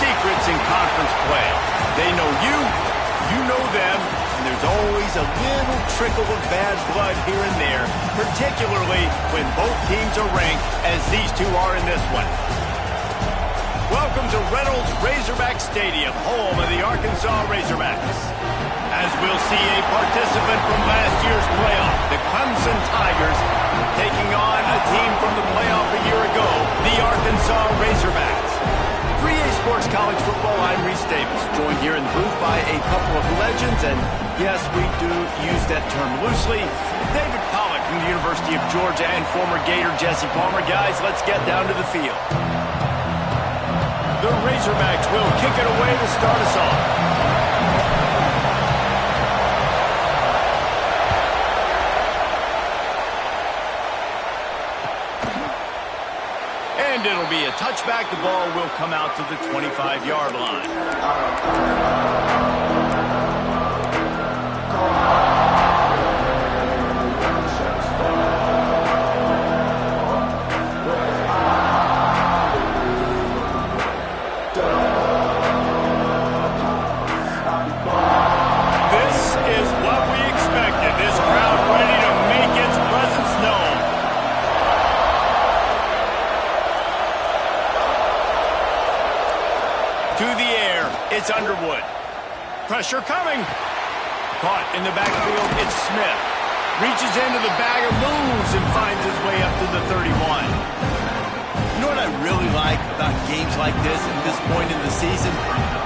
secrets in conference play. They know you, you know them, and there's always a little trickle of bad blood here and there, particularly when both teams are ranked as these two are in this one. Welcome to Reynolds Razorback Stadium, home of the Arkansas Razorbacks. As we'll see a participant from last year's playoff, the Clemson Tigers, taking on a team from the playoff a year ago, the Arkansas Razorbacks. 3A Sports College Football, I'm Reese Davis, joined here in the booth by a couple of legends, and yes, we do use that term loosely. David Pollack from the University of Georgia and former Gator Jesse Palmer. Guys, let's get down to the field. The Razorbacks will kick it away to start us off. And it'll be a touchback. The ball will come out to the 25-yard line. It's Underwood. Pressure coming. Caught in the backfield, it's Smith. Reaches into the bag of moves and finds his way up to the 31. You know what I really like about games like this at this point in the season?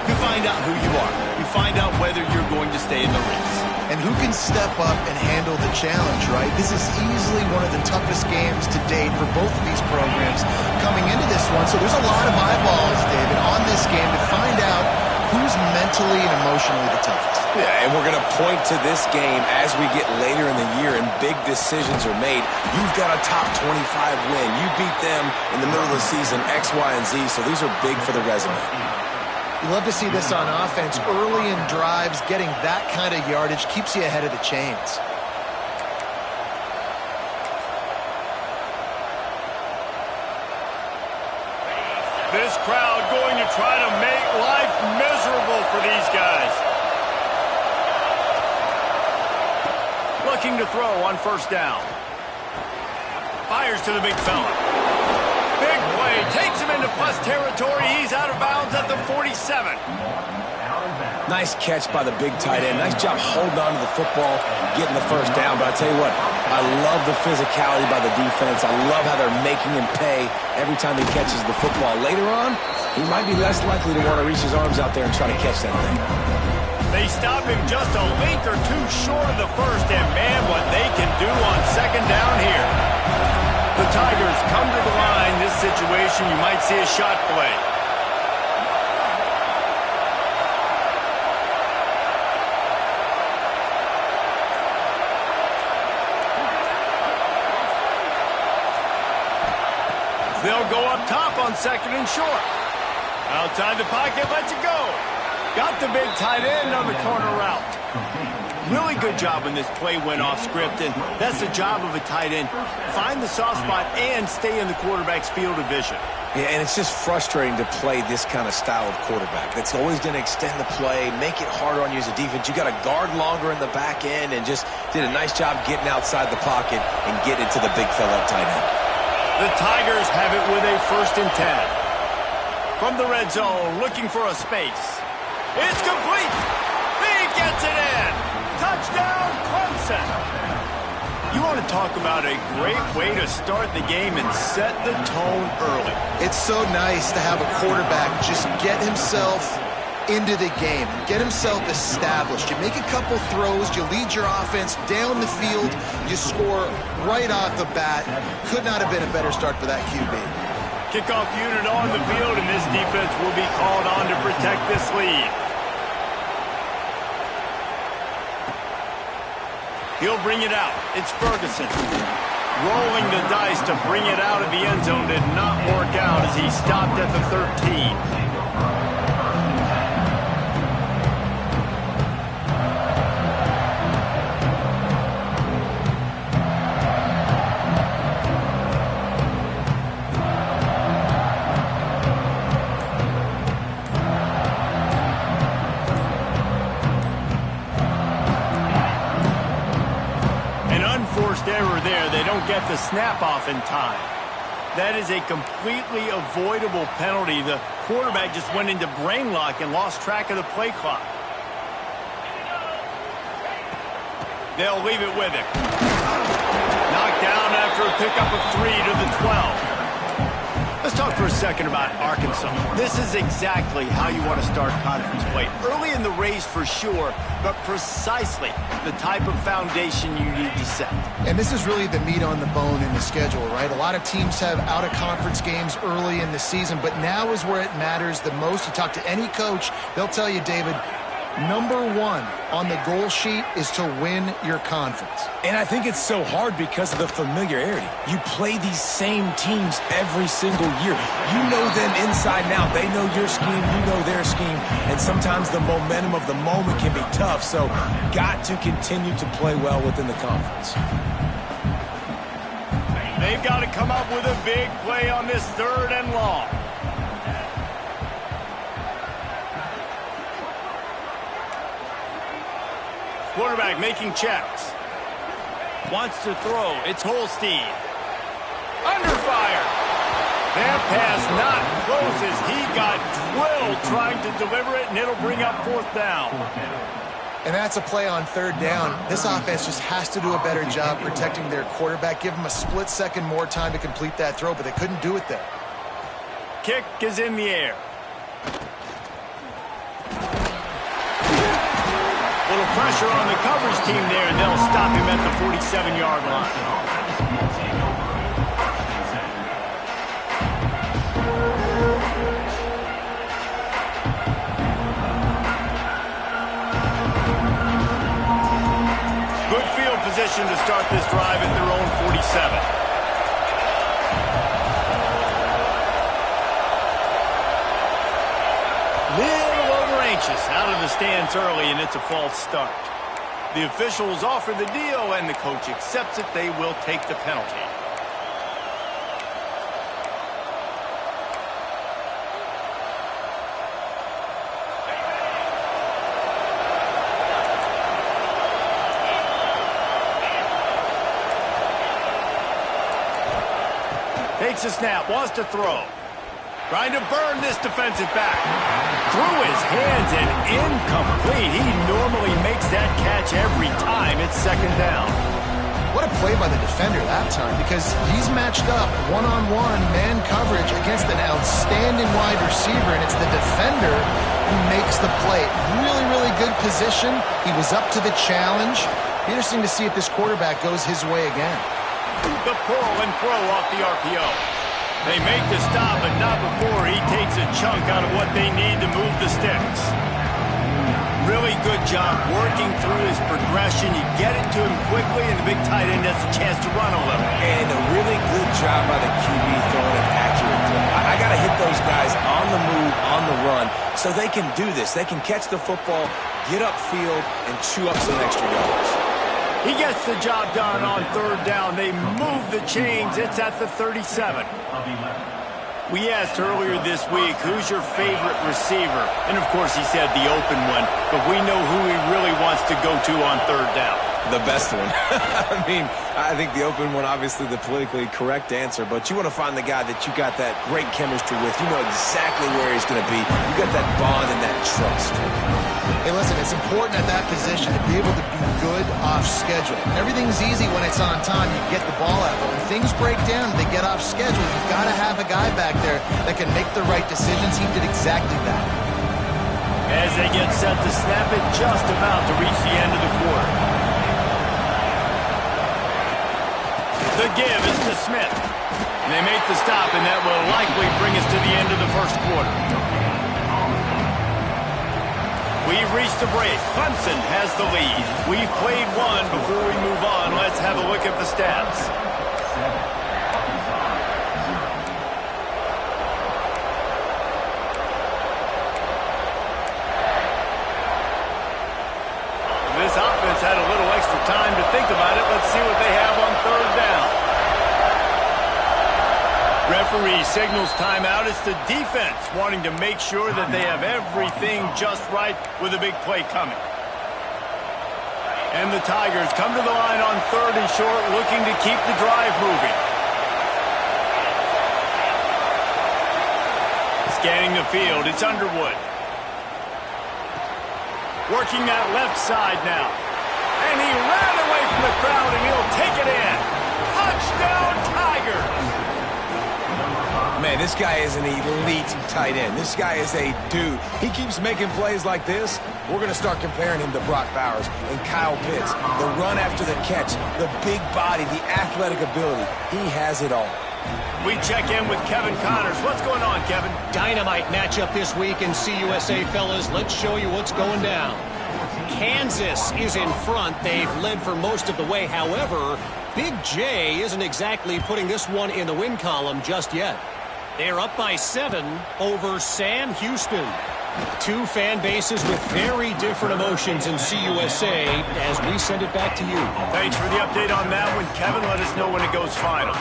You find out who you are. You find out whether you're going to stay in the race. And who can step up and handle the challenge, right? This is easily one of the toughest games to date for both of these programs coming into this one. So there's a lot of eyeballs, David, on this game to find out who's mentally and emotionally the toughest. Yeah, and we're going to point to this game as we get later in the year and big decisions are made. You've got a top 25 win. You beat them in the middle of the season, X, Y, and Z, so these are big for the resume. You love to see this on offense. Early in drives, getting that kind of yardage keeps you ahead of the chains. This crowd going to try to make life miserable for these guys. Looking to throw on first down. Fires to the big fella. Big play. Takes him into plus territory. He's out of bounds at the 47. Nice catch by the big tight end. Nice job holding on to the football, getting the first down. But I tell you what, I love the physicality by the defense. I love how they're making him pay every time he catches the football. Later on, he might be less likely to want to reach his arms out there and try to catch that thing. They stop him just a length or two short of the first, and man, what they can do on second down here. The Tigers come to the line. This situation, you might see a shot play. They'll go up top on second and short. Outside the pocket, lets it go. Got the big tight end on the corner route. Really good job when this play went off script, and that's the job of a tight end. Find the soft spot and stay in the quarterback's field of vision. Yeah, and it's just frustrating to play this kind of style of quarterback. That's always going to extend the play, make it harder on you as a defense. You got to guard longer in the back end, and just did a nice job getting outside the pocket and getting it to the big fella tight end. The Tigers have it with a 1st and 10. From the red zone, looking for a space. It's complete. He gets it in. Touchdown, Clemson. You want to talk about a great way to start the game and set the tone early. It's so nice to have a quarterback just get himself into the game, get himself established. You make a couple throws, you lead your offense down the field, you score right off the bat. Could not have been a better start for that QB. Kickoff unit on the field, and this defense will be called on to protect this lead. He'll bring it out. It's Ferguson. Rolling the dice to bring it out of the end zone did not work out as he stopped at the 13. get the snap off in time. That is a completely avoidable penalty. The quarterback just went into brain lock and lost track of the play clock. They'll leave it with him. Knocked down after a pickup of 3 to the 12. Let's talk for a second about Arkansas. This is exactly how you want to start conference play. Early in the race for sure, but precisely the type of foundation you need to set. And this is really the meat on the bone in the schedule, right? A lot of teams have out-of-conference games early in the season, but now is where it matters the most. You talk to any coach, they'll tell you, David, number one on the goal sheet is to win your conference. And I think it's so hard because of the familiarity. You play these same teams every single year. You know them inside and out. They know your scheme, you know their scheme, and sometimes the momentum of the moment can be tough, so got to continue to play well within the conference. They've got to come up with a big play on this 3rd and long. Quarterback making checks. Wants to throw. It's Holstein. Under fire. That pass not close as he got drilled trying to deliver it, and it'll bring up 4th down. And that's a play on 3rd down. This offense just has to do a better job protecting their quarterback. Give them a split second more time to complete that throw, but they couldn't do it there. Kick is in the air. Little pressure on the coverage team there, and they'll stop him at the 47-yard line. Good field position to start this drive at their own 47. Out of the stands early, and it's a false start. The officials offer the deal, and the coach accepts it. They will take the penalty. Takes a snap, wants to throw. Trying to burn this defensive back. Through his hands and incomplete. He normally makes that catch every time. It's 2nd down. What a play by the defender that time, because he's matched up one-on-one man coverage against an outstanding wide receiver, and it's the defender who makes the play. Really, really good position. He was up to the challenge. Interesting to see if this quarterback goes his way again. The pull and throw off the RPO. They make the stop, but not before he takes a chunk out of what they need to move the sticks. Really good job working through his progression. You get it to him quickly, and the big tight end has a chance to run a little. And a really good job by the QB throwing it accurately. I got to hit those guys on the move, on the run, so they can do this. They can catch the football, get upfield, and chew up some extra yards. He gets the job done on 3rd down. They move the chains. It's at the 37. We asked earlier this week, who's your favorite receiver? And, of course, he said the open one. But we know who he really wants to go to on 3rd down. The best one. I mean, I think the open one, obviously the politically correct answer, but you want to find the guy that you got that great chemistry with. You know exactly where he's going to be. You got that bond and that trust. Hey, listen, it's important at that position to be able to be good off schedule. Everything's easy when it's on time. You get the ball out. But when things break down, they get off schedule. You've got to have a guy back there that can make the right decisions. He did exactly that. As they get set to snap it, just about to reach the end of the quarter. The give is to Smith. And they make the stop, and that will likely bring us to the end of the 1st quarter. We've reached a break. Clemson has the lead. We've played one. Before we move on, let's have a look at the stats. This offense had a little extra time to think about it. Let's see what they have on 3rd down. Referee signals timeout. It's the defense wanting to make sure that they have everything just right with a big play coming. And the Tigers come to the line on 3rd and short, looking to keep the drive moving. Scanning the field, it's Underwood. Working that left side now. And he ran away from the crowd, and he'll take it in. Touchdown, Tigers! Man, this guy is an elite tight end. This guy is a dude. He keeps making plays like this. We're going to start comparing him to Brock Bowers and Kyle Pitts. The run after the catch, the big body, the athletic ability. He has it all. We check in with Kevin Connors. What's going on, Kevin? Dynamite matchup this week in CUSA, fellas. Let's show you what's going down. Kansas is in front. They've led for most of the way. However, Big J isn't exactly putting this one in the win column just yet. They're up by 7 over Sam Houston. Two fan bases with very different emotions in CUSA as we send it back to you. Thanks for the update on that one, Kevin. Let us know when it goes final.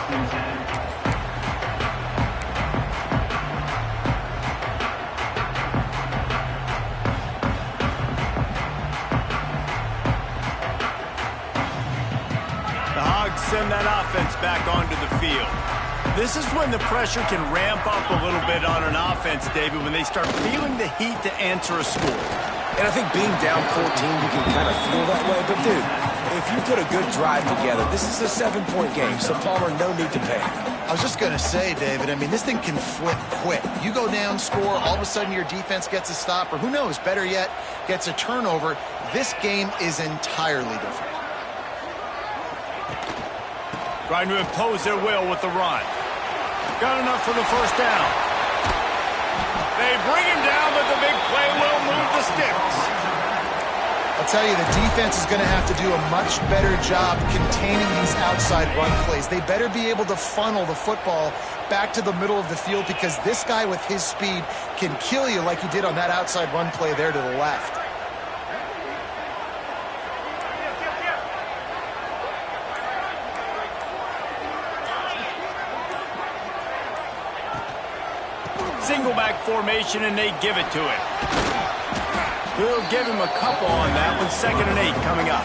The Hogs send that offense back onto the field. This is when the pressure can ramp up a little bit on an offense, David, when they start feeling the heat to answer a score. And I think being down 14, you can kind of feel that way. But, dude, if you put a good drive together, this is a 7-point game, so Palmer, no need to panic. I was just going to say, David, I mean, this thing can flip quick. You go down, score, all of a sudden your defense gets a stop, or who knows, better yet, gets a turnover. This game is entirely different. Trying to impose their will with the run. Got enough for the first down. They bring him down, but the big play will move the sticks. I'll tell you, the defense is going to have to do a much better job containing these outside run plays. They better be able to funnel the football back to the middle of the field because this guy with his speed can kill you like he did on that outside run play there to the left. Single back formation, and they give it to him. We'll give him a couple on that one. 2nd and 8 coming up.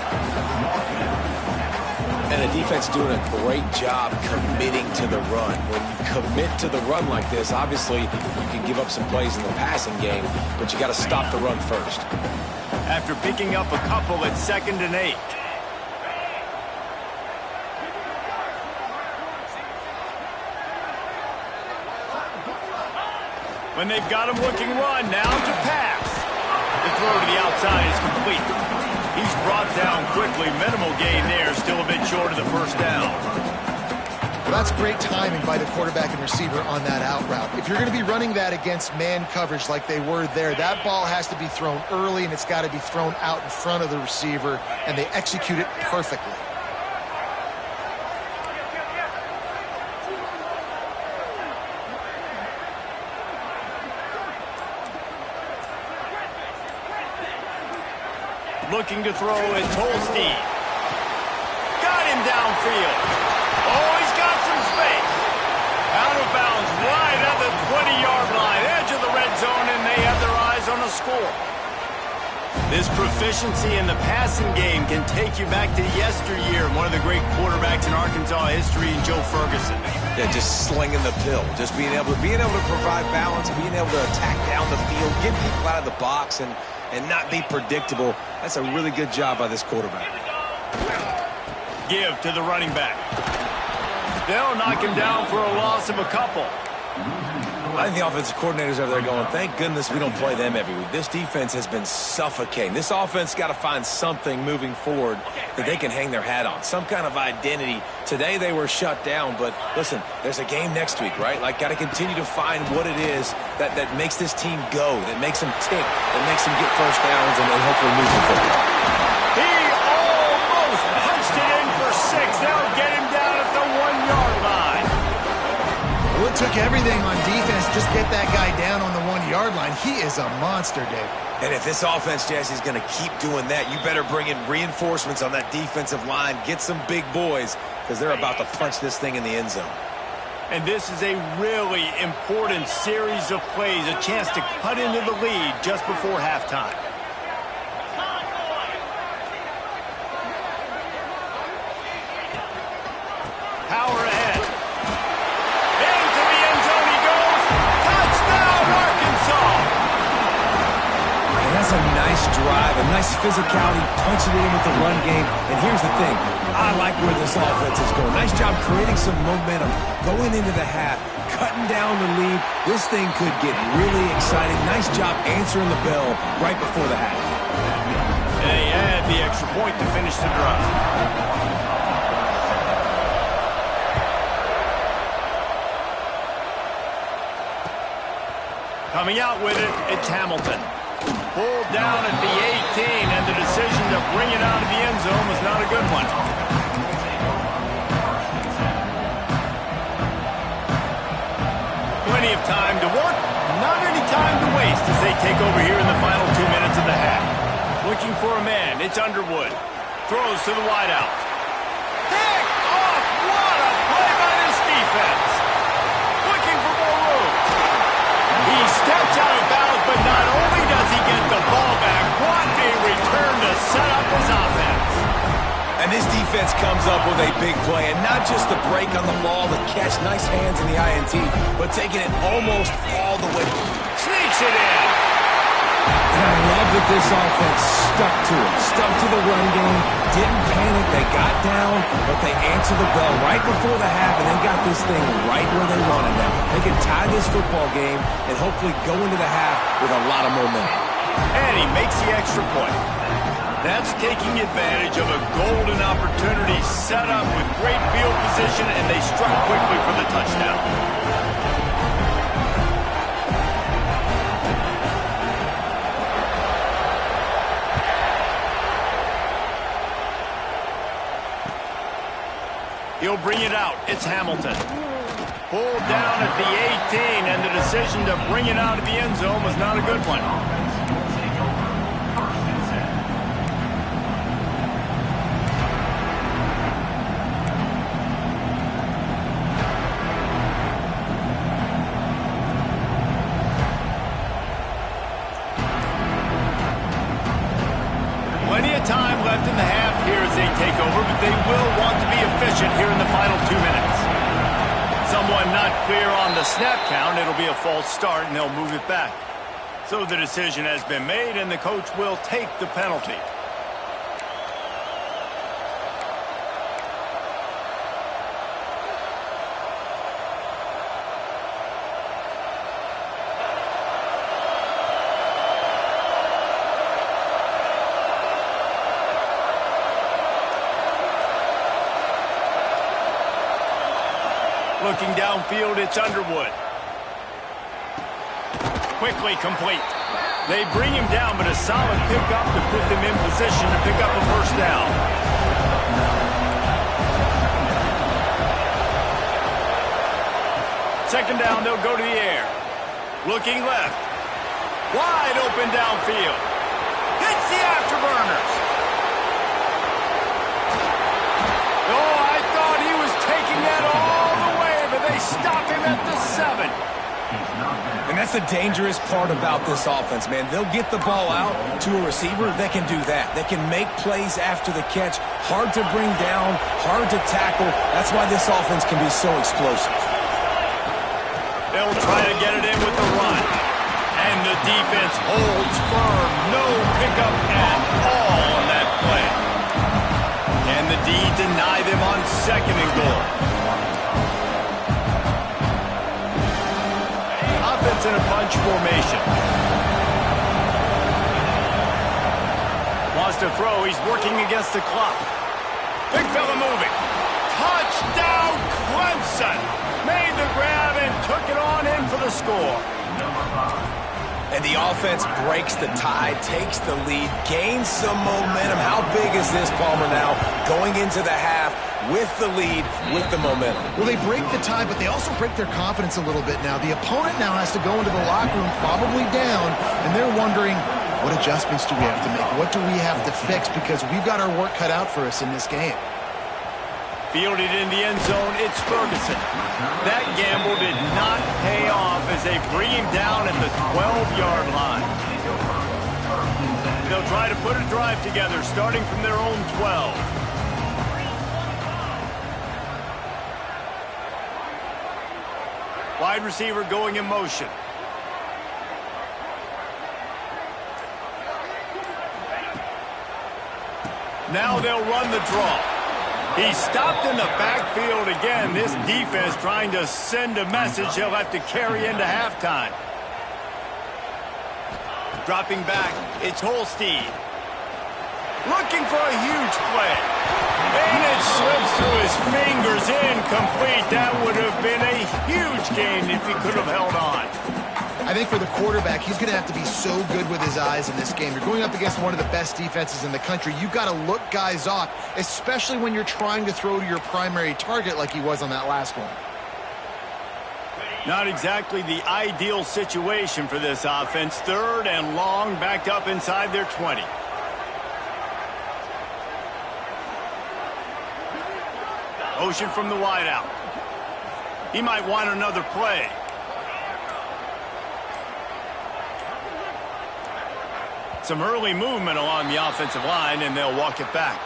And the defense doing a great job committing to the run. When you commit to the run like this, obviously you can give up some plays in the passing game, but you got to stop the run first. After picking up a couple at 2nd and 8. When they've got him looking run, now to pass. The throw to the outside is complete. He's brought down quickly. Minimal gain there, still a bit short of the first down. Well, that's great timing by the quarterback and receiver on that out route. If you're going to be running that against man coverage like they were there, that ball has to be thrown early and it's got to be thrown out in front of the receiver, and they execute it perfectly. Looking to throw at Tolstein. Got him downfield. Oh, he's got some space. Out of bounds, right at the 20-yard line, edge of the red zone, and they have their eyes on a score. This proficiency in the passing game can take you back to yesteryear. One of the great quarterbacks in Arkansas history, Joe Ferguson. Yeah, just slinging the pill, just being able to provide balance, being able to attack down the field, get people out of the box, and not be predictable. That's a really good job by this quarterback. Give to the running back. They'll knock him down for a loss of a couple. I think the offensive coordinators over there going, thank goodness we don't play them every week. This defense has been suffocating. This offense got to find something moving forward that they can hang their hat on, some kind of identity. Today they were shut down, but listen, there's a game next week, right? Like, got to continue to find what it is that makes this team go, that makes them tick, that makes them get first downs, and hopefully move the football. He almost punched it in for 6. They'll get him down at the 1-yard line. Well, it took everything on defense just get that guy down on the 1-yard line. He is a monster, Dave. And if this offense, Jesse, is going to keep doing that, you better bring in reinforcements on that defensive line. Get some big boys, because they're about to punch this thing in the end zone. And this is a really important series of plays, a chance to cut into the lead just before halftime. nice physicality, punching it in with the run game. And here's the thing. I like where this offense is going. Nice job creating some momentum going into the half, cutting down the lead. This thing could get really exciting. Nice job answering the bell right before the half. And they add the extra point to finish the drive. Coming out with it, it's Hamilton. Pulled down at the 18, and the decision to bring it out of the end zone was not a good one. Plenty of time to work, not any time to waste as they take over here in the final 2 minutes of the half. Looking for a man, it's Underwood. Throws to the wideout. Pick off! What a play by this defense! Looking for more room. He steps out of bounds, but not only does he get the ball back, what a return to set up his offense. And this defense comes up with a big play, and not just the break on the ball, the catch, nice hands in the INT, but taking it almost all the way. Sneaks it in. And I love that this offense stuck to it, stuck to the run game, didn't panic, they got down, but they answered the bell right before the half, and they got this thing right where they wanted now. They can tie this football game and hopefully go into the half with a lot of momentum. And he makes the extra point. That's taking advantage of a golden opportunity set up with great field position, and they struck quickly for the touchdown. He'll bring it out. It's Hamilton. Pulled down at the 18, and the decision to bring it out of the end zone was not a good one. Plenty of time left in the half here as they take over, but they will want to be efficient here in the final 2 minutes. Someone not clear on the snap count. It'll be a false start, and they'll move it back. So the decision has been made, and the coach will take the penalty. Looking downfield, it's Underwood. Quickly complete. They bring him down, but a solid pickup to put them in position to pick up a first down. Second down, they'll go to the air. Looking left. Wide open downfield. Hits the afterburners. Oh, I thought he was taking that all the way, but they stop him at the 7. And that's the dangerous part about this offense, man. They'll get the ball out to a receiver. They can do that. They can make plays after the catch. Hard to bring down, hard to tackle. That's why this offense can be so explosive. They'll try to get it in with the run. And the defense holds firm. No pickup at all on that play. Can the D deny them on second and goal? Offense in a bunch formation. Wants to throw. He's working against the clock. Big fella moving. Touchdown, Clemson. Made the grab and took it on in for the score. And the offense breaks the tie, takes the lead, gains some momentum. How big is this, Palmer, now going into the half with the lead, with the momentum? Well, they break the tie, but they also break their confidence a little bit now. The opponent now has to go into the locker room, probably down, and they're wondering, what adjustments do we have to make? What do we have to fix? Because we've got our work cut out for us in this game. Fielded in the end zone, it's Ferguson. That gamble did not pay off as they bring him down at the 12-yard line. They'll try to put a drive together, starting from their own 12. Wide receiver going in motion. Now they'll run the draw. He stopped in the backfield again. This defense trying to send a message he'll have to carry into halftime. Dropping back, it's Holstein. Looking for a huge play. And it slips through his fingers, incomplete. That would have been a huge gain if he could have held on. I think for the quarterback, he's going to have to be so good with his eyes in this game. You're going up against one of the best defenses in the country. You've got to look guys off, especially when you're trying to throw to your primary target like he was on that last one. Not exactly the ideal situation for this offense. 3rd and long, backed up inside their 20. Motion from the wideout. He might want another play. Some early movement along the offensive line, and they'll walk it back.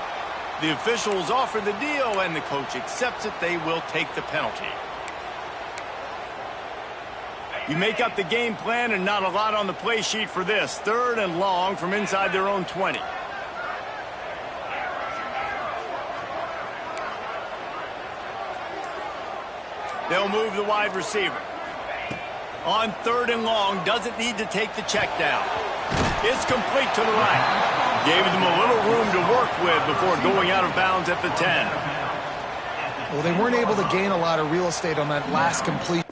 The officials offer the deal, and the coach accepts it. They will take the penalty. You make up the game plan, and not a lot on the play sheet for this. 3rd and long from inside their own 20. They'll move the wide receiver. On 3rd and long, doesn't need to take the check down. It's complete to the right. Gave them a little room to work with before going out of bounds at the 10. Well, they weren't able to gain a lot of real estate on that last complete.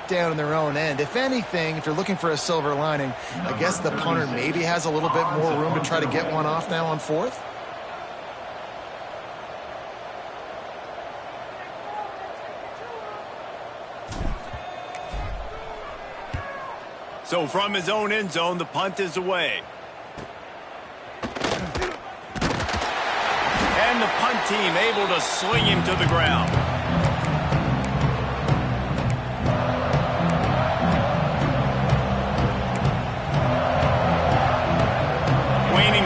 Down in their own end. If anything, if you're looking for a silver lining, I guess the punter maybe has a little bit more room to try to get one off now on 4th. So from his own end zone, the punt is away. And the punt team able to sling him to the ground.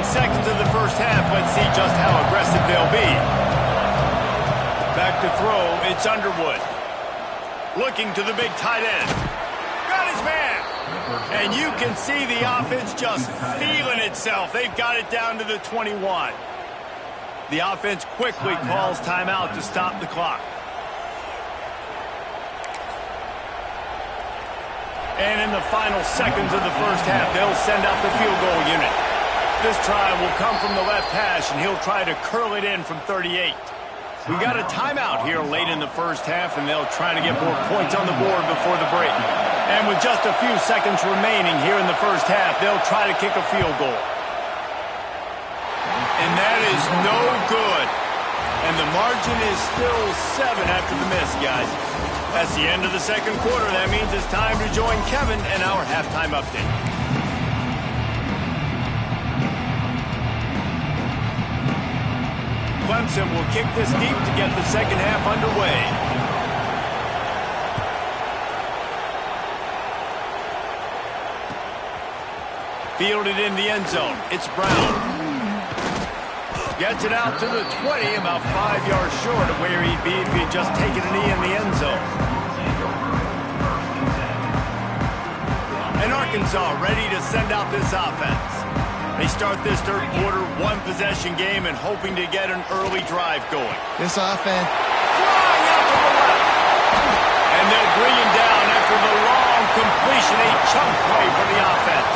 Seconds of the first half. Let's see just how aggressive they'll be. Back to throw. It's Underwood. Looking to the big tight end. Got his man. And you can see the offense just feeling itself. They've got it down to the 21. The offense quickly calls timeout to stop the clock. And in the final seconds of the first half, they'll send out the field goal unit. This try will come from the left hash, and he'll try to curl it in from 38. We got a timeout here late in the first half, and they'll try to get more points on the board before the break. And with just a few seconds remaining here in the first half, they'll try to kick a field goal. And that is no good. And the margin is still 7 after the miss, guys. That's the end of the second quarter. That means it's time to join Kevin and our halftime update. Clemson will kick this deep to get the second half underway. Fielded in the end zone. It's Brown. Gets it out to the 20, about 5 yards short of where he'd be if he'd just taken a knee in the end zone. And Arkansas ready to send out this offense. They start this third quarter, 1-possession game, and hoping to get an early drive going. This offense flying out to the left. And they'll bring him down after the long completion, a chunk play for the offense.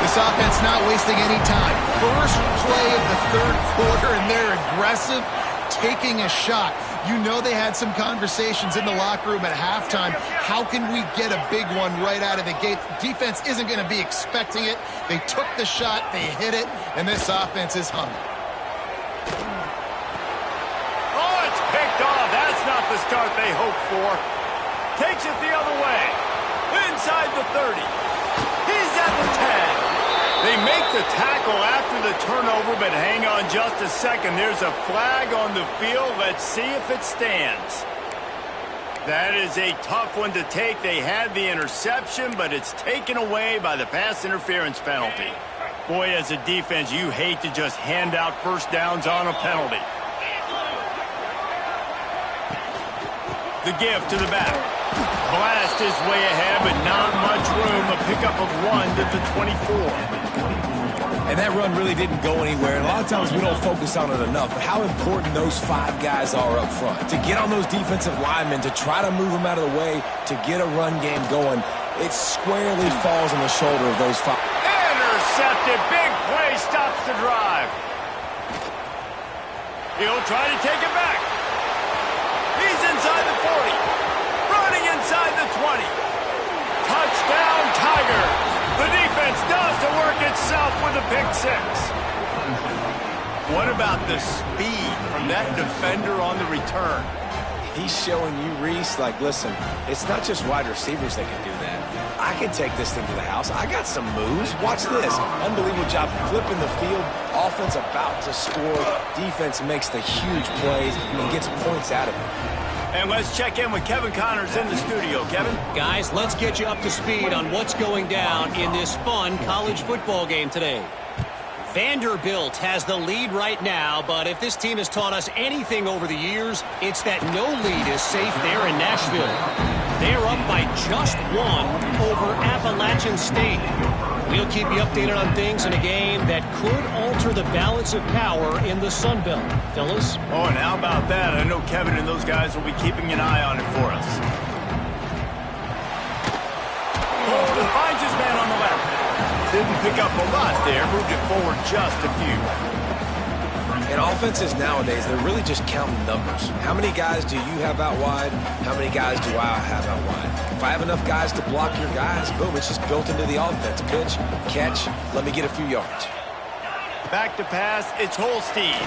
This offense not wasting any time. First play of the third quarter, and they're aggressive, taking a shot. You know they had some conversations in the locker room at halftime. How can we get a big one right out of the gate? Defense isn't going to be expecting it. They took the shot, they hit it, and this offense is humming. Oh, it's picked off. That's not the start they hoped for. Takes it the other way. Inside the 30. He's at the 10. They make the tackle after the turnover, but hang on just a second. There's a flag on the field. Let's see if it stands. That is a tough one to take. They had the interception, but it's taken away by the pass interference penalty. Boy, as a defense, you hate to just hand out first downs on a penalty. The give to the back. Blast his way ahead, but not much room. A pickup of 1 to the 24. And that run really didn't go anywhere. And a lot of times we don't focus on it enough. But how important those 5 guys are up front. To get on those defensive linemen, to try to move them out of the way, to get a run game going, it squarely falls on the shoulder of those 5. Intercepted. Big play stops the drive. He'll try to take it back. He's inside the 40. Running inside the 20. Touchdown, Tigers. The defense does the work itself with a pick 6. What about the speed from that defender on the return? He's showing you, Reese, like, listen, it's not just wide receivers that can do that. I can take this thing to the house. I got some moves. Watch this. Unbelievable job flipping the field. Offense about to score. Defense makes the huge plays and gets points out of it. And let's check in with Kevin Connors in the studio. Kevin? Guys, let's get you up to speed on what's going down in this fun college football game today. Vanderbilt has the lead right now, but if this team has taught us anything over the years, it's that no lead is safe there in Nashville. They are up by just 1 over Appalachian State. We'll keep you updated on things in a game that could alter the balance of power in the Sun Belt. Fellas? Oh, and how about that? I know Kevin and those guys will be keeping an eye on it for us. Oh, finds his man on the left. Didn't pick up a lot there. Moved it forward just a few. And offenses nowadays, they're really just counting numbers. How many guys do you have out wide? How many guys do I have out wide? If I have enough guys to block your guys, boom, it's just built into the offense. Pitch, catch, let me get a few yards. Back to pass, it's Holstein.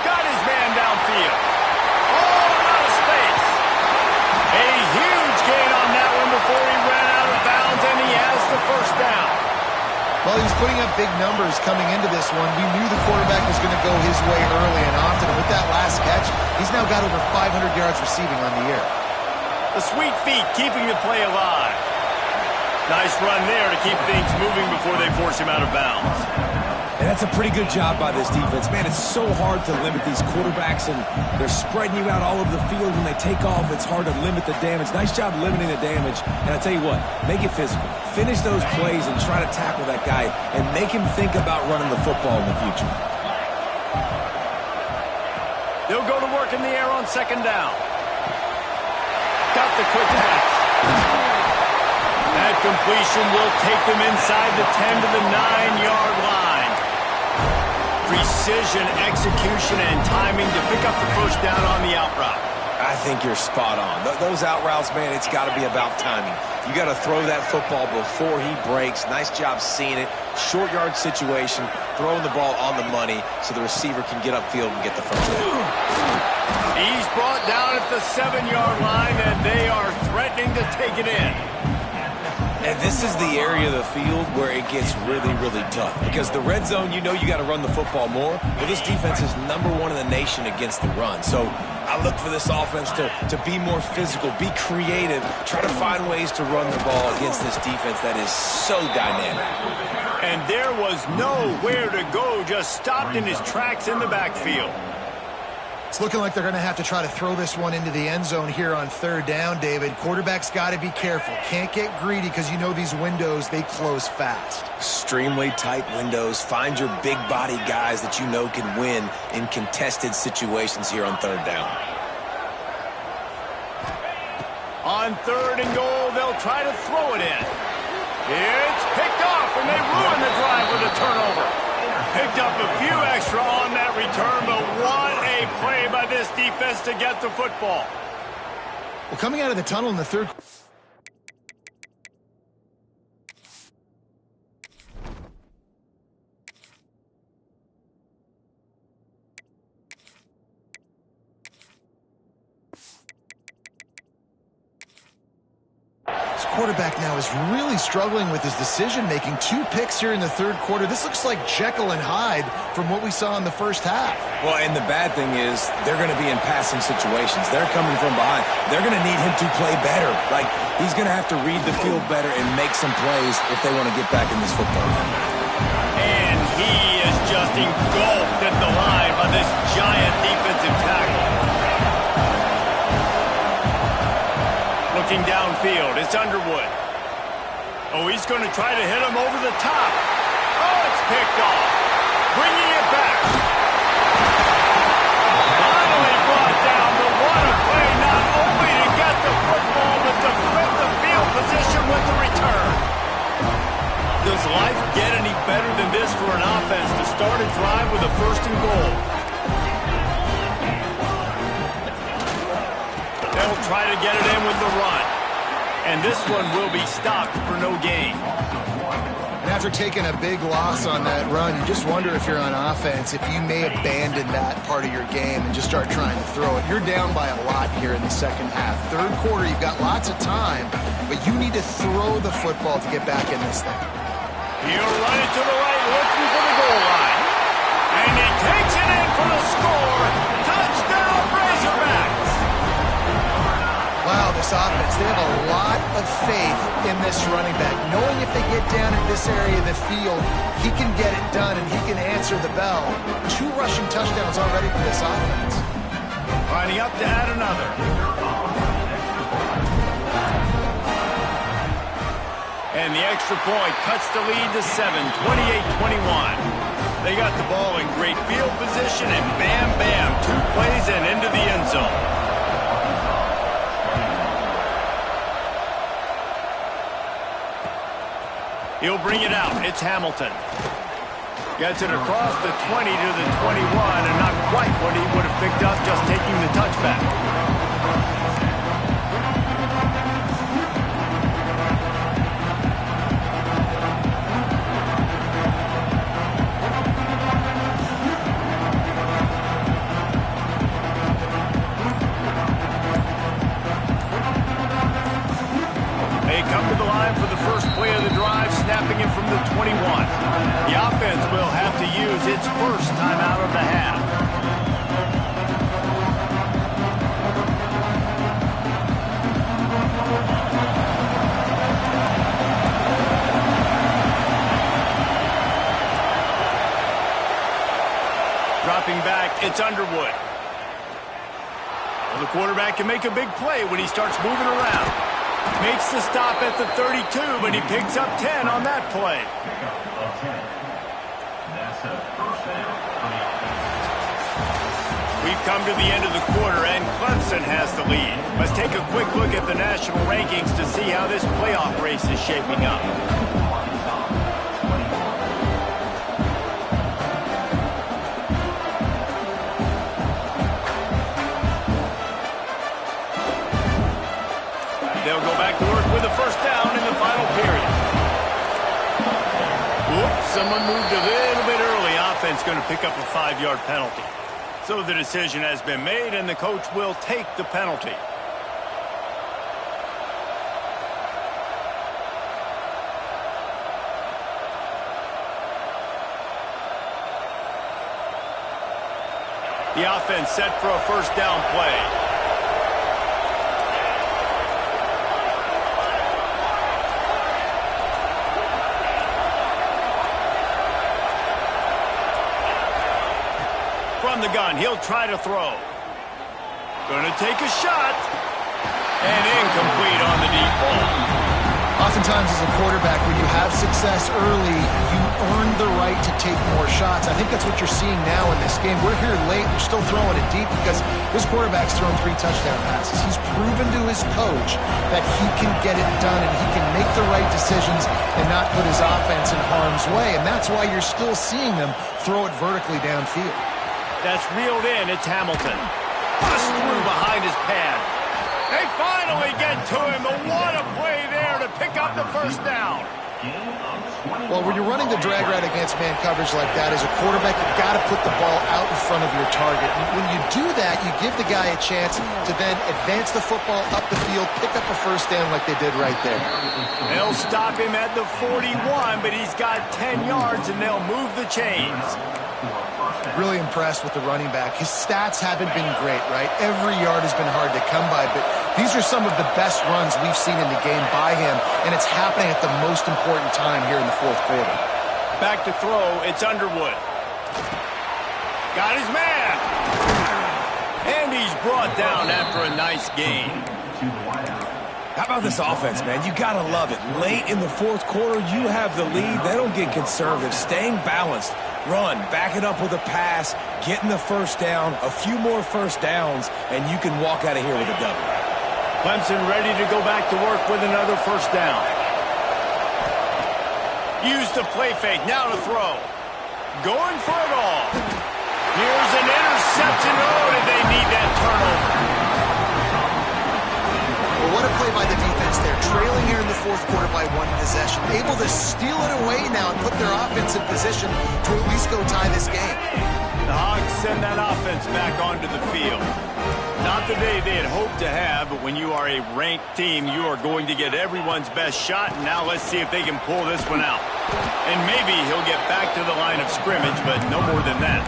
Got his man downfield. Oh, out of space. A huge gain on that one before he ran out of bounds, and he has the first down. Well, he was putting up big numbers coming into this one. We knew the quarterback was going to go his way early and often. And with that last catch, he's now got over 500 yards receiving on the year. The sweet feet keeping the play alive. Nice run there to keep things moving before they force him out of bounds. And that's a pretty good job by this defense. Man, it's so hard to limit these quarterbacks, and they're spreading you out all over the field. When they take off, it's hard to limit the damage. Nice job limiting the damage. And I tell you what, make it physical. Finish those plays and try to tackle that guy and make him think about running the football in the future. They'll go to work in the air on second down. Got the quick pass. That completion will take them inside the 10 to the 9-yard line. Precision, execution, and timing to pick up the first down on the out route. I think you're spot on. Those out routes, man, it's got to be about timing. You got to throw that football before he breaks. Nice job seeing it. Short yard situation, throwing the ball on the money so the receiver can get upfield and get the first down. He's brought down at the 7-yard line, and they are threatening to take it in. And this is the area of the field where it gets really, really tough. Because the red zone, you know you got to run the football more. Well, this defense is #1 in the nation against the run. So I look for this offense to be more physical, be creative, try to find ways to run the ball against this defense that is so dynamic. And there was nowhere to go, just stopped in his tracks in the backfield. It's looking like they're going to have to try to throw this one into the end zone here on third down, David. Quarterback's got to be careful. Can't get greedy because you know these windows, they close fast. Extremely tight windows. Find your big body guys that you know can win in contested situations here on third down. On third and goal, they'll try to throw it in. It's picked off, and they ruin the drive with a turnover. Picked up a few extra on that return, but what a play by this defense to get the football. Well, coming out of the tunnel in the third. quarterback now is really struggling with his decision-making. 2 picks here in the third quarter. This looks like Jekyll and Hyde from what we saw in the first half. Well, and the bad thing is they're going to be in passing situations. They're coming from behind. They're going to need him to play better. Like, he's going to have to read the field better and make some plays if they want to get back in this football game. And he is just engulfed at the line by this giant defensive tackle. Looking downfield, it's Underwood. Oh, he's going to try to hit him over the top. Oh, it's picked off. Bringing it back. Finally brought down, but what a play, not only to get the football, but to flip the field position with the return. Does life get any better than this for an offense to start a drive with a 1st and goal? They'll try to get it in with the run. And this one will be stopped for no gain. And after taking a big loss on that run, you just wonder if you're on offense, if you may abandon that part of your game and just start trying to throw it. You're down by a lot here in the second half. Third quarter, you've got lots of time, but you need to throw the football to get back in this thing. He'll run it to the right, looking for the goal line. And he takes it in for the score. Touchdown, Razorbacks! Wow, this offense, they have a lot of faith in this running back, knowing if they get down in this area of the field, he can get it done and he can answer the bell. 2 rushing touchdowns already for this offense. Lining up to add another. And the extra point cuts the lead to 7, 28-21. They got the ball in great field position, and bam, bam, 2 plays and into the end zone. He'll bring it out. It's Hamilton. Gets it across the 20 to the 21, and not quite what he would have picked up just taking the touchback. For the first play of the drive, snapping it from the 21. The offense will have to use its first timeout of the half. Dropping back, it's Underwood. Well, the quarterback can make a big play when he starts moving around. Makes the stop at the 32, but he picks up 10 on that play. We've come to the end of the quarter, and Clemson has the lead. Let's take a quick look at the national rankings to see how this playoff race is shaping up. They'll go back to work with a 1st down in the final period. Whoops, someone moved a little bit early. Offense going to pick up a 5-yard penalty. So the decision has been made, and the coach will take the penalty. The offense set for a 1st down play. From the gun, he'll try to throw. Gonna take a shot. And incomplete on the deep ball. Oftentimes as a quarterback, when you have success early, you earn the right to take more shots. I think that's what you're seeing now in this game. We're here late, we're still throwing it deep because this quarterback's thrown 3 touchdown passes. He's proven to his coach that he can get it done and he can make the right decisions and not put his offense in harm's way. And that's why you're still seeing them throw it vertically downfield. That's reeled in. It's Hamilton. Bust through behind his pad. They finally get to him. But what a play there to pick up the 1st down. Well, when you're running the drag route against man coverage like that, as a quarterback, you've got to put the ball out in front of your target. And when you do that, you give the guy a chance to then advance the football up the field, pick up a first down like they did right there. They'll stop him at the 41, but he's got 10 yards, and they'll move the chains. Really impressed with the running back. His stats haven't been great, right? Every yard has been hard to come by, but these are some of the best runs we've seen in the game by him, and it's happening at the most important time here in the fourth quarter. Back to throw, it's Underwood. Got his man. And he's brought down after a nice gain. How about this offense, man? You got to love it. Late in the fourth quarter, you have the lead. They don't get conservative. Staying balanced. Run, back it up with a pass, getting the first down, a few more first downs, and you can walk out of here with a W. Clemson ready to go back to work with another first down. Use the play fake, now to throw. Going for it all. Here's an interception. Oh, did they need that turnover? Well, what a play by the defense there. Trailing here in the fourth quarter by one possession. Able to steal it away now and put their offense in position to at least go tie this game. The Hawks send that offense back onto the field. Not the day they had hoped to have, but when you are a ranked team, you are going to get everyone's best shot. And now let's see if they can pull this one out. And maybe he'll get back to the line of scrimmage, but no more than that.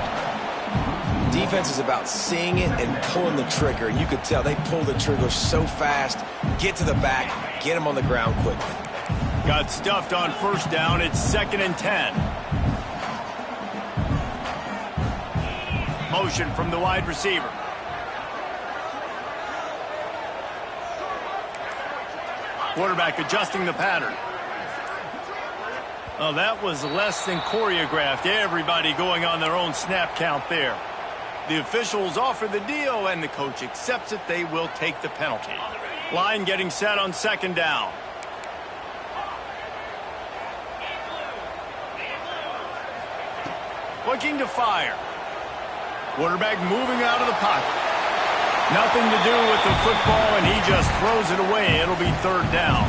Defense is about seeing it and pulling the trigger. And you could tell they pull the trigger so fast, get to the back, get him on the ground quickly. Got stuffed on first down. It's 2nd and 10. Motion from the wide receiver. Quarterback adjusting the pattern. Oh, that was less than choreographed. Everybody going on their own snap count there. The officials offer the deal, and the coach accepts it. They will take the penalty. Line getting set on 2nd down. Looking to fire. Quarterback moving out of the pocket. Nothing to do with the football, and he just throws it away. It'll be 3rd down.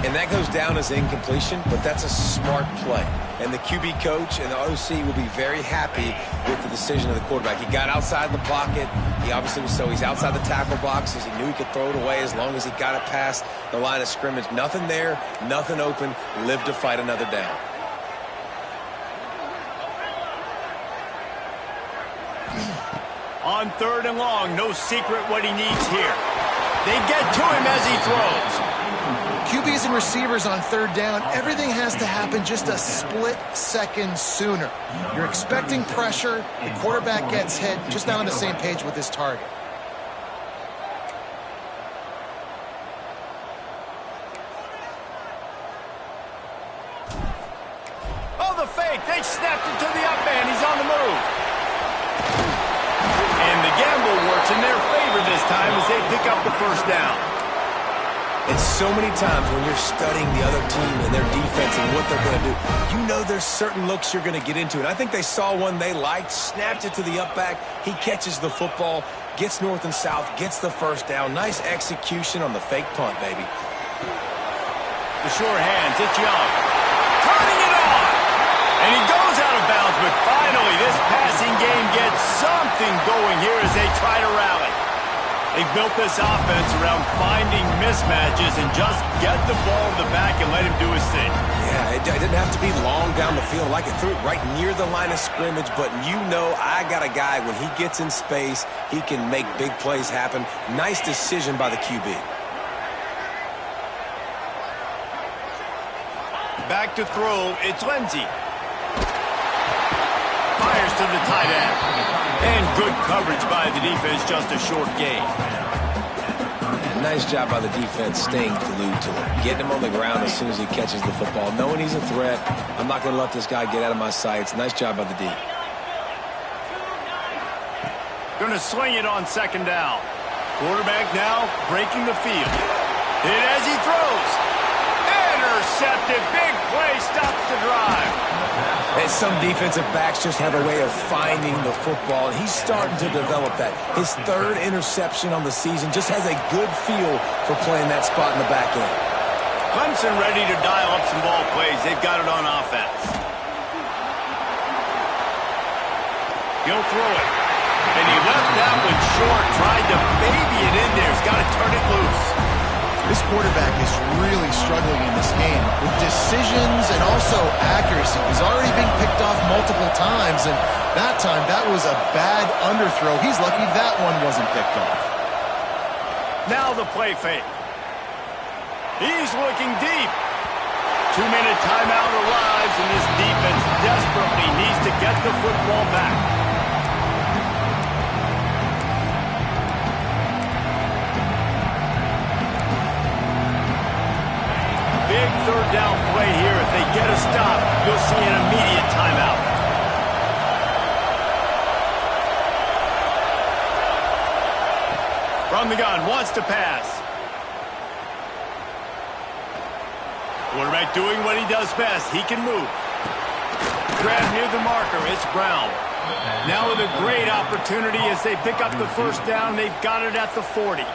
And that goes down as incompletion, but that's a smart play. And the QB coach and the OC will be very happy with the decision of the quarterback. He got outside the pocket. He obviously was he's outside the tackle boxes. He knew he could throw it away as long as he got it past the line of scrimmage. Nothing there, nothing open. Live to fight another down. On 3rd and long, no secret what he needs here. They get to him as he throws. QBs and receivers on 3rd down, everything has to happen just a split second sooner. You're expecting pressure, the quarterback gets hit, just not on the same page with his target. Oh, the fake, they snapped it to the up man, he's on the move. And the gamble works in their favor this time as they pick up the first down. And so many times when you're studying the other team and their defense and what they're going to do, you know there's certain looks you're going to get into. And I think they saw one they liked, snapped it to the up back. He catches the football, gets north and south, gets the first down. Nice execution on the fake punt, baby. The sure hands, it's Young. Turning it on! And he goes out of bounds, but finally this passing game gets something going here as they try to rally. They built this offense around finding mismatches and just get the ball in the back and let him do his thing. Yeah, it didn't have to be long down the field. Like it threw it right near the line of scrimmage, but you know I got a guy, when he gets in space, he can make big plays happen. Nice decision by the QB. Back to throw, it's Ncaa. Fires to the tight end. And good coverage by the defense, just a short gain. And nice job by the defense staying glued to him. Getting him on the ground as soon as he catches the football. Knowing he's a threat, I'm not going to let this guy get out of my sights. Nice job by the D. Going to sling it on 2nd down. Quarterback now breaking the field. Hit as he throws. Intercepted. Big play, stops the drive. And some defensive backs just have a way of finding the football, and he's starting to develop that. His 3rd interception on the season, just has a good feel for playing that spot in the back end. Clemson ready to dial up some ball plays. They've got it on offense. He'll throw it. And he left that one short. Tried to baby it in there. He's got to turn it loose. This quarterback is really struggling in this game with decisions and also accuracy. He's already being picked off multiple times, and that time, that was a bad underthrow. He's lucky that one wasn't picked off. Now the play fake. He's looking deep. 2-minute timeout arrives, and this defense desperately needs to get the football back. Big third down play here. If they get a stop, you'll see an immediate timeout. From the gun, wants to pass. Quarterback doing what he does best. He can move. Grab near the marker. It's Brown. Now with a great opportunity as they pick up the first down. They've got it at the 40.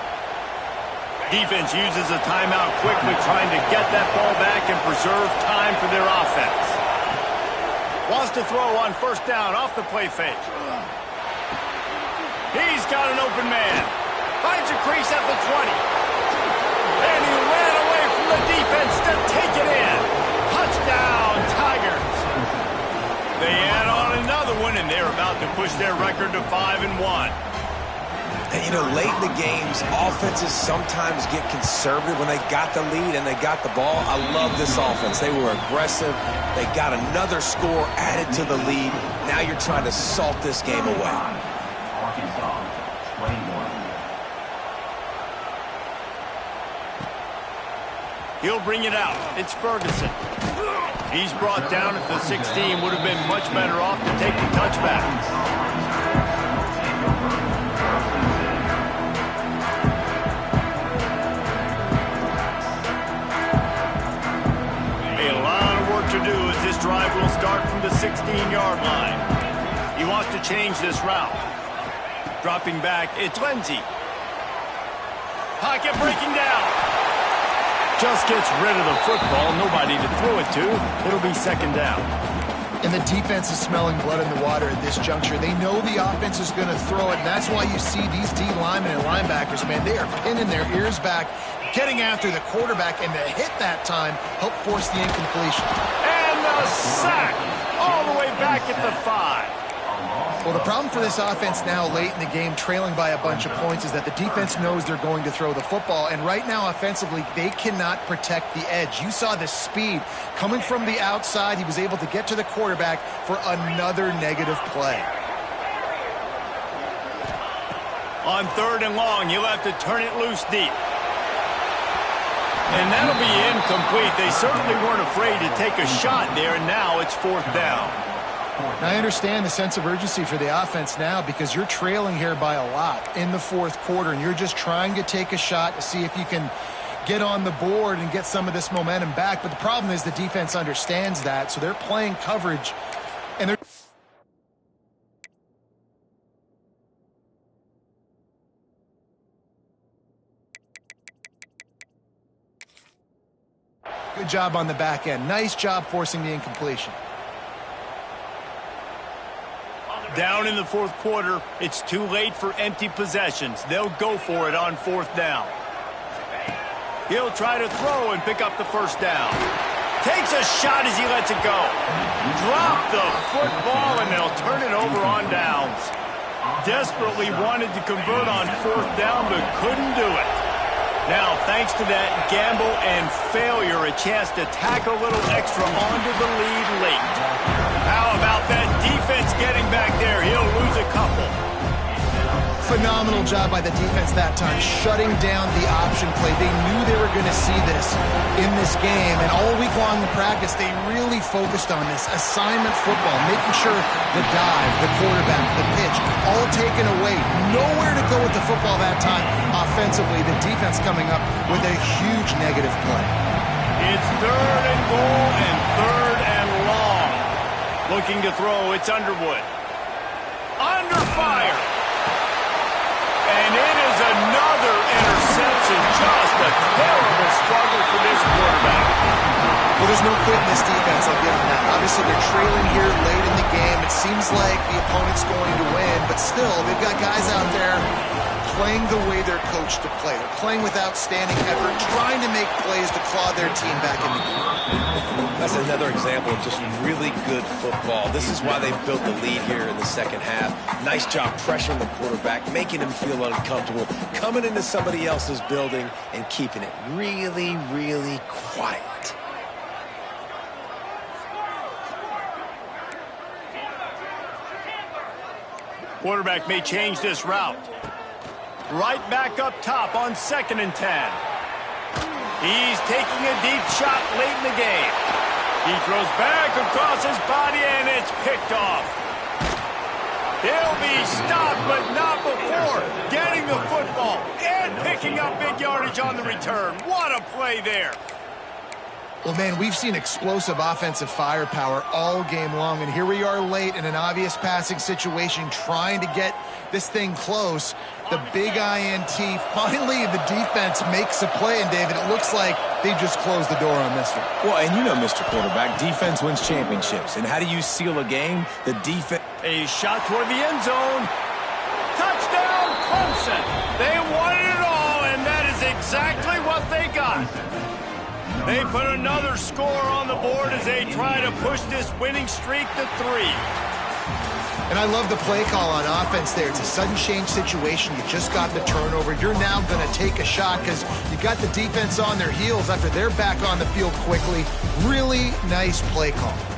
Defense uses a timeout quickly, trying to get that ball back and preserve time for their offense. Wants to throw on first down off the play fake. He's got an open man. Finds a crease at the 20. And he ran away from the defense to take it in. Touchdown, Tigers. They add on another one, and they're about to push their record to 5-1. And, you know, late in the games, offenses sometimes get conservative when they got the lead and they got the ball. I love this offense. They were aggressive. They got another score added to the lead. Now you're trying to salt this game away. He'll bring it out. It's Ferguson. He's brought down at the 16. Would have been much better off to take the touchback. A lot of work to do as this drive will start from the 16-yard line. He wants to change this route. Dropping back, it's Ncaa. Pocket breaking down. Just gets rid of the football. Nobody to throw it to. It'll be second down. And the defense is smelling blood in the water at this juncture. They know the offense is going to throw it, and that's why you see these D linemen and linebackers, man, they are pinning their ears back, getting after the quarterback, and to hit that time, help force the incompletion. And the sack all the way back at the 5. Well, the problem for this offense now late in the game, trailing by a bunch of points, is that the defense knows they're going to throw the football. And right now, offensively, they cannot protect the edge. You saw the speed coming from the outside. He was able to get to the quarterback for another negative play. On 3rd and long, he'll have to turn it loose deep. And that'll be incomplete. They certainly weren't afraid to take a shot there, and now it's 4th down. Now, I understand the sense of urgency for the offense now because you're trailing here by a lot in the 4th quarter, and you're just trying to take a shot to see if you can get on the board and get some of this momentum back. But the problem is the defense understands that, so they're playing coverage, and they're good job on the back end. Nice job forcing the incompletion. Down in the 4th quarter, it's too late for empty possessions. They'll go for it on 4th down. He'll try to throw and pick up the first down. Takes a shot as he lets it go. Drop the football, and they'll turn it over on downs. Desperately wanted to convert on 4th down, but couldn't do it. Now, thanks to that gamble and failure, a chance to tack a little extra onto the lead late. How about that defense getting back there? He'll lose a couple. Phenomenal job by the defense that time, shutting down the option play. They knew they were going to see this in this game, and all week long in practice, they really focused on this assignment football, making sure the dive, the quarterback, the pitch, all taken away. Nowhere to go with the football that time. Offensively, the defense coming up with a huge negative play. It's 3rd and goal and 3rd and long. Looking to throw, it's Underwood. Under fire. And it is another interception. Just a a terrible struggle for this quarterback. Well, there's no quit in this defense, I'll give them that. Obviously, they're trailing here late in the game. It seems like the opponent's going to win, but still, they've got guys out there playing the way they're coached to play. They're playing with outstanding effort, trying to make plays to claw their team back in the game. That's another example of just really good football. This is why they built the lead here in the second half. Nice job pressuring the quarterback, making him feel uncomfortable, coming into somebody else's building and keeping it really, really quiet. Quarterback may change this route. Right back up top on 2nd and 10. He's taking a deep shot late in the game. He throws back across his body, and it's picked off. He'll be stopped, but not before getting the football and picking up big yardage on the return. What a play there. Well, man, we've seen explosive offensive firepower all game long, and here we are late in an obvious passing situation trying to get this thing close. The big INT, finally the defense makes a play, and David, it looks like they just closed the door on this one. Well, and you know, Mr. Quarterback, defense wins championships. And how do you seal a game? The defense. A shot toward the end zone. Touchdown, Clemson. They wanted it all, and that is exactly what they got. They put another score on the board as they try to push this winning streak to 3. And I love the play call on offense there. It's a sudden change situation. You just got the turnover. You're now going to take a shot because you got the defense on their heels after they're back on the field quickly. Really nice play call.